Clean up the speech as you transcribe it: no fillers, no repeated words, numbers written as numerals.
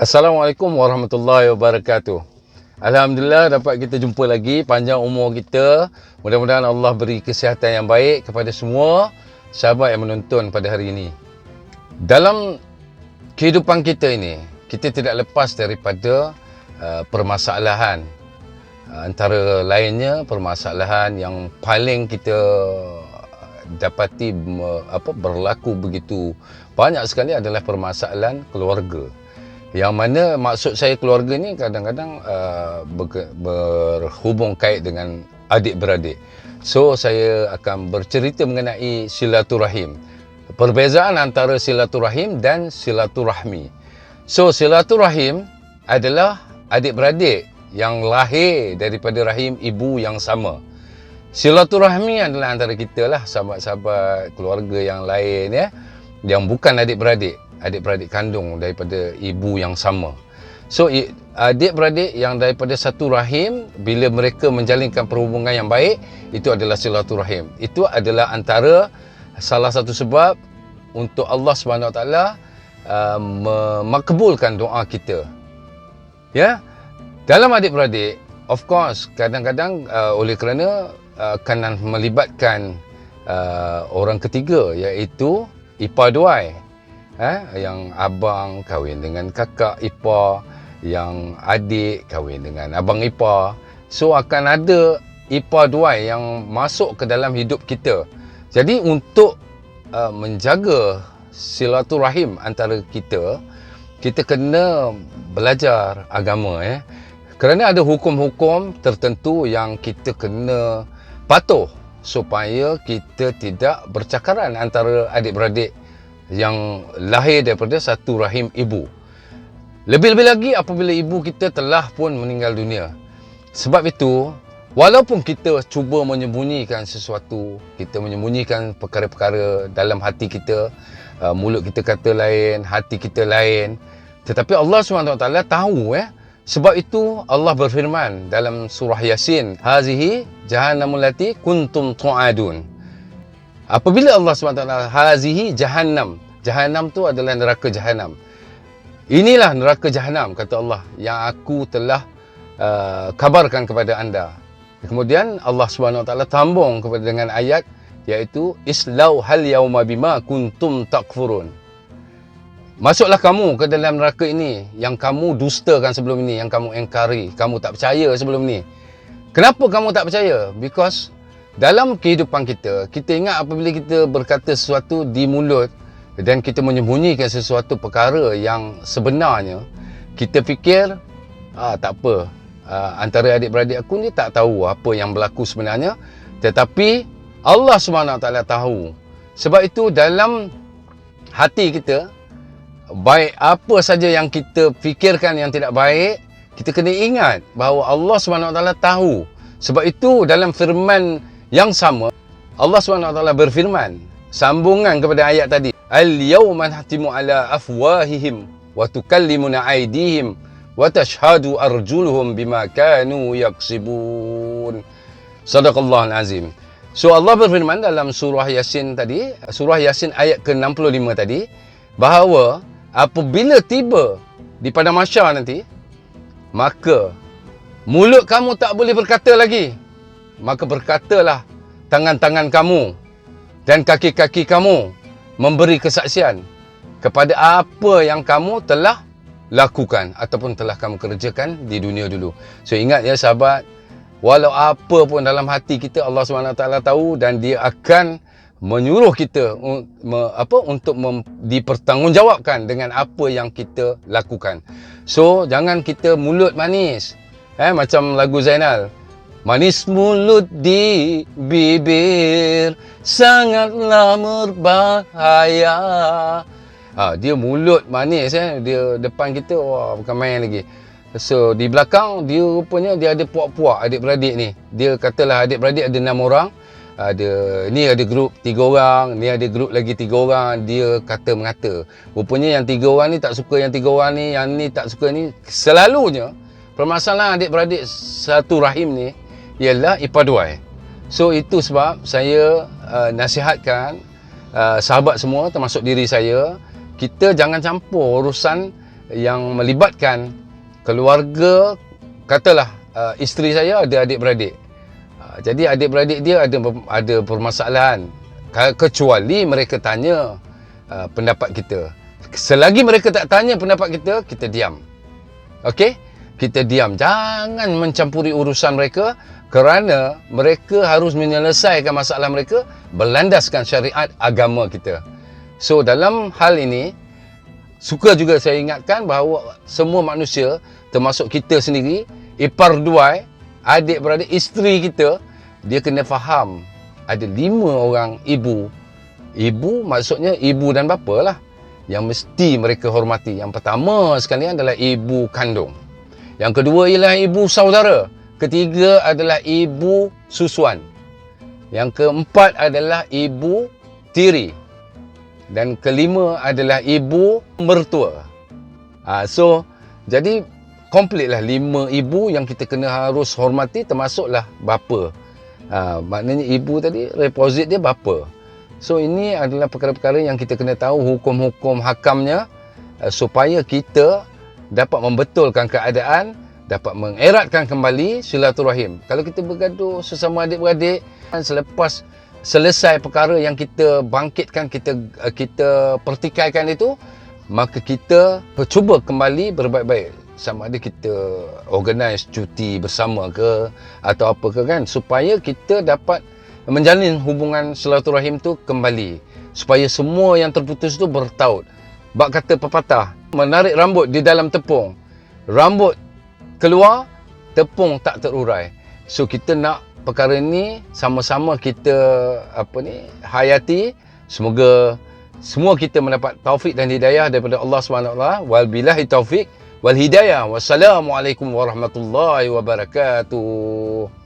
Assalamualaikum warahmatullahi wabarakatuh. Alhamdulillah dapat kita jumpa lagi, panjang umur kita. Mudah-mudahan Allah beri kesihatan yang baik kepada semua sahabat yang menonton pada hari ini. Dalam kehidupan kita ini, kita tidak lepas daripada permasalahan. Antara lainnya permasalahan yang paling kita dapati berlaku begitu banyak sekali adalah permasalahan keluarga. Yang mana maksud saya keluarga ni kadang-kadang berhubung kait dengan adik-beradik. So saya akan bercerita mengenai silaturahim. Perbezaan antara silaturahim dan silaturahmi. So silaturahim adalah adik-beradik yang lahir daripada rahim ibu yang sama. Silaturahmi adalah antara kita lah, sahabat-sahabat keluarga yang lain ya, yang bukan adik-beradik kandung daripada ibu yang sama. So adik-beradik yang daripada satu rahim, bila mereka menjalinkan perhubungan yang baik, itu adalah silaturahim. Itu adalah antara salah satu sebab untuk Allah SWT makbulkan doa kita. Ya, dalam adik-beradik, of course kadang-kadang oleh kerana akan melibatkan orang ketiga, iaitu ipar duai. Yang abang kahwin dengan kakak ipar, yang adik kahwin dengan abang ipar. So akan ada ipar duai yang masuk ke dalam hidup kita. Jadi untuk menjaga silaturahim antara kita, kita kena belajar agama kerana ada hukum-hukum tertentu yang kita kena patuh supaya kita tidak bercakaran antara adik-beradik yang lahir daripada satu rahim ibu. Lebih-lebih lagi apabila ibu kita telah pun meninggal dunia. Sebab itu, walaupun kita cuba menyembunyikan sesuatu, kita menyembunyikan perkara-perkara dalam hati kita, mulut kita kata lain, hati kita lain, tetapi Allah SWT tahu. Sebab itu Allah berfirman dalam surah Yasin, hazihi jahannamul lati kuntum tu'adun. Apabila Allah SWT, hazihi jahannam. Jahannam tu adalah neraka jahannam. Inilah neraka jahannam, kata Allah, yang aku telah kabarkan kepada anda. Kemudian Allah SWT tambung kepada dengan ayat, iaitu islau hal yauma bima kuntum takfurun. Masuklah kamu ke dalam neraka ini yang kamu dustakan sebelum ini, yang kamu engkari, kamu tak percaya sebelum ni. Kenapa kamu tak percaya? Because dalam kehidupan kita, kita ingat apabila kita berkata sesuatu di mulut dan kita menyembunyikan sesuatu perkara yang sebenarnya, kita fikir, tak apa, antara adik-beradik aku ni tak tahu apa yang berlaku sebenarnya. Tetapi Allah SWT tahu. Sebab itu dalam hati kita, baik apa saja yang kita fikirkan yang tidak baik, kita kena ingat bahawa Allah SWT tahu. Sebab itu dalam firman yang sama, Allah SWT berfirman, sambungan kepada ayat tadi, al-yawma nahtimu ala afwahihim wa tukallimuna aydihim wa tashhadu arjuluhum bima kanu yaksibun. Sadaqallahul azim. So Allah berfirman dalam surah Yasin tadi, surah Yasin ayat ke-65 tadi, bahawa apabila tiba di padang mahsyar nanti, maka mulut kamu tak boleh berkata lagi, maka berkatalah tangan-tangan kamu dan kaki-kaki kamu memberi kesaksian kepada apa yang kamu telah lakukan ataupun telah kamu kerjakan di dunia dulu. So ingat ya sahabat, walau apa pun dalam hati kita, Allah SWT tahu, dan dia akan menyuruh kita untuk dipertanggungjawabkan dengan apa yang kita lakukan. So jangan kita mulut manis, macam lagu Zainal, manis mulut di bibir sangatlah berbahaya. Dia mulut manis, dia depan kita, wah bukan main lagi. So di belakang dia rupanya dia ada puak-puak adik-beradik ni. Dia katalah adik-beradik ada 6 orang. Ni ada grup 3 orang, ni ada grup lagi 3 orang. Dia kata mengata, rupanya yang 3 orang ni tak suka yang 3 orang ni, yang ni tak suka ni. Selalunya permasalahan adik-beradik satu rahim ni ialah ipar duai. So itu sebab saya nasihatkan sahabat semua, termasuk diri saya, kita jangan campur urusan yang melibatkan keluarga, katalah isteri saya ada adik-beradik. Jadi adik-beradik dia ada permasalahan. Kecuali mereka tanya pendapat kita. Selagi mereka tak tanya pendapat kita, kita diam. Okey? Kita diam. Jangan mencampuri urusan mereka kerana mereka harus menyelesaikan masalah mereka berlandaskan syariat agama kita. So, dalam hal ini, suka juga saya ingatkan bahawa semua manusia, termasuk kita sendiri, ipar duai, adik-beradik, isteri kita, dia kena faham ada 5 orang ibu. Ibu maksudnya ibu dan bapa lah yang mesti mereka hormati. Yang pertama sekali adalah ibu kandung. Yang kedua ialah ibu saudara. Ketiga adalah ibu susuan. Yang keempat adalah ibu tiri. Dan kelima adalah ibu mertua. So, jadi kompletlah 5 ibu yang kita kena harus hormati, termasuklah bapa. Maknanya ibu tadi, reposit dia bapa. So, ini adalah perkara-perkara yang kita kena tahu hukum-hukum hakamnya supaya kita dapat membetulkan keadaan, dapat mengeratkan kembali silaturahim. Kalau kita bergaduh sesama adik-beradik, selepas selesai perkara yang kita bangkitkan, kita pertikaikan itu, maka kita cuba kembali berbaik-baik. Sama ada kita organize cuti bersama ke atau apa ke kan, supaya kita dapat menjalin hubungan silaturahim tu kembali, supaya semua yang terputus tu bertaut. Bak kata pepatah, menarik rambut di dalam tepung, rambut keluar, tepung tak terurai. So kita nak perkara ni sama-sama kita hayati. Semoga semua kita mendapat taufik dan hidayah daripada Allah SWT. Wal billahi taufik wal hidayah. Wassalamualaikum warahmatullahi wabarakatuh.